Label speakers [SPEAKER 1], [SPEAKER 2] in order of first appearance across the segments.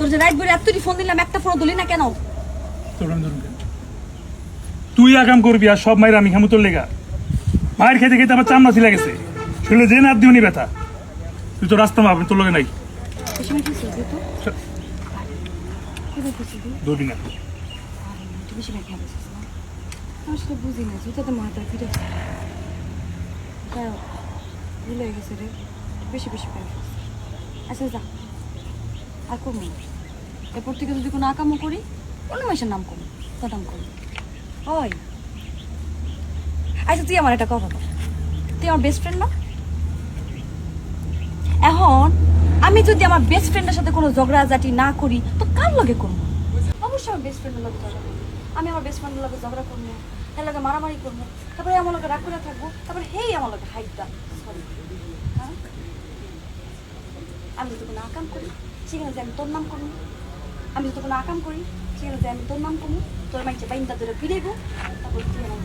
[SPEAKER 1] তোর যে রাইট বলে এতটি ফোন দিলাম একটা ফোন দিলি না কেন?
[SPEAKER 2] তুই আগাম করবি আর সব মায়ের আমি খামু তোর লেগা। মায়ের খেতে খেতে আমার চামড়া ছিলা গেছে, শুনলে যে না দিওনি ব্যথা। তুই তো রাস্তা মাপ তোর লগে নাই। দৌড়ি না
[SPEAKER 1] বুঝি না জুতাতে মাথা ফিরে ভুলে গেছে রে, বেশি বেশি পেয়ে। আচ্ছা যা, আর করবো এরপর থেকে যদি কোনো আকামও করি অন্য মাসের নাম করবো, নাম করবো। ওই আচ্ছা তুই আমার একটা কথা বল, তুই আমার বেস্ট ফ্রেন্ড না? এখন আমি যদি আমার বেস্ট ফ্রেন্ডের সাথে কোনো ঝগড়াঝাটি না করি তো কার লগে করবো? অবশ্যই আমার বেস্ট ফ্রেন্ডের লগে ঝগড়া করবো। আমি আমার বেস্ট ফ্রেন্ডের লগে ঝগড়া করবো, তার লগে মারামারি করবো, তারপরে আমার লগে রাগ করে থাকবো, তারপরে হেই আমার লগে হাইটটা সরি। হ্যাঁ আমি যদি কোনো আকাম করি সেখানে যে আমি তোর নাম করবো, আমি যদি কোনো আকাম করি সেখানে যে আমি তোর নাম করবো, তোর মাইছে বাইনটা ধরে ফিরেবো, তারপর তুই আমার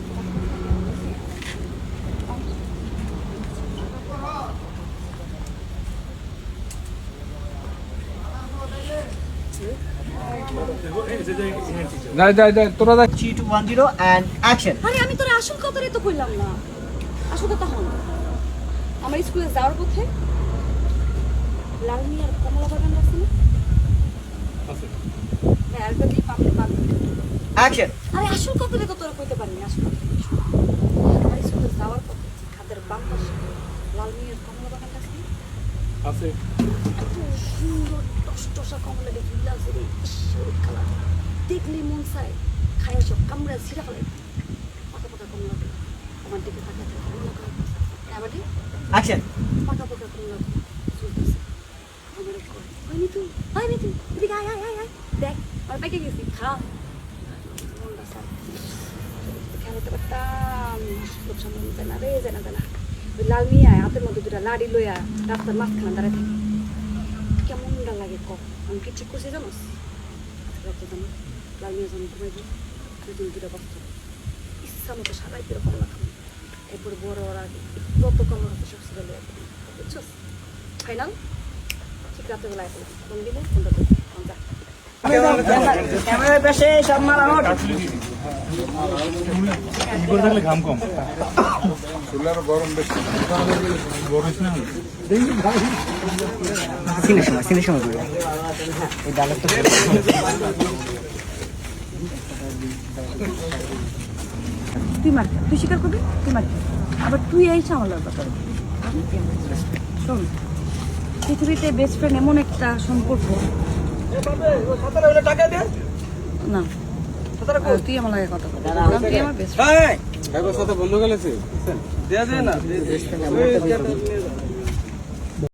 [SPEAKER 3] তোরা 3, 2, 1, 0 and action.
[SPEAKER 1] আরে আমি তোর আসল কথাই তো কইলাম না। আসল কথা হল আমার স্কুলে যাওয়ার পথে লাল মিয়ার কমলা বাগান আছে না? হ্যাঁ, আর যদি পাবলিক বাগান।
[SPEAKER 3] Action.
[SPEAKER 1] আরে আসল কথাই তো তোর কইতে পারিনি। আসল কথা আমার স্কুলে যাওয়ার পথে খাদের বাম পাশে লাল মিয়ার কমলা বাগান আছে না?
[SPEAKER 2] আছে।
[SPEAKER 1] এত সুন্দর টসটসা কমলা দেখি আছে রে, হলুদ কালার দেখলেই মন চায় খায় সব কামড়া ছিঁড়া ফেলে। পাকা পাকা কমলা আমার দিকে তাকাতে মনে করে আবার
[SPEAKER 3] Action.
[SPEAKER 1] পাকা পাকা কমলা চলতেছে আমার হয়নি তুই এদিকে আয় আয় আয় আয় দেখ আর পেকে গেছি খা মনটা চায় খেলাতে পারতাম লোক সামনে জানা রে জানা ওই লাল মিয়া হাতের মধ্যে দুটা লাড়ি লইয়া রাস্তার মাঝখানে দাঁড়ায় থাকে কেমনটা লাগে ক আমি কি ঠিক করছি জানোস জানো লাল মিয়া যখন ঘুমাইবো দুদিন দুটা বাচ্চা ইচ্ছা মতো সারাই করে কমলা খাবো এরপরে বড় ওর আগে যত কমলা হচ্ছে সব ছেড়ে লইয়া বুঝছো ফাইনাল ঠিক রাতের বেলায় ফোন দিলে ফোনটা দেবো
[SPEAKER 3] ক্যামেরার পাশে সব মাল আউট.
[SPEAKER 2] করে থাকলে ঘাম কম।
[SPEAKER 4] চুলার গরম বেশি
[SPEAKER 2] গরম না
[SPEAKER 3] সিনের সময় করবে এই ডালের তো
[SPEAKER 1] তুই মার তুই স্বীকার করবি তুই মার আবার তুই এসে আমার লড়বা করবি। শোন পৃথিবীতে বেস্ট ফ্রেন্ড এমন একটা সম্পর্ক না তুই আমার লাগে কথা বল তুই আমার বেস্ট
[SPEAKER 4] বন্ধ গেলেছে দেয়া যায় না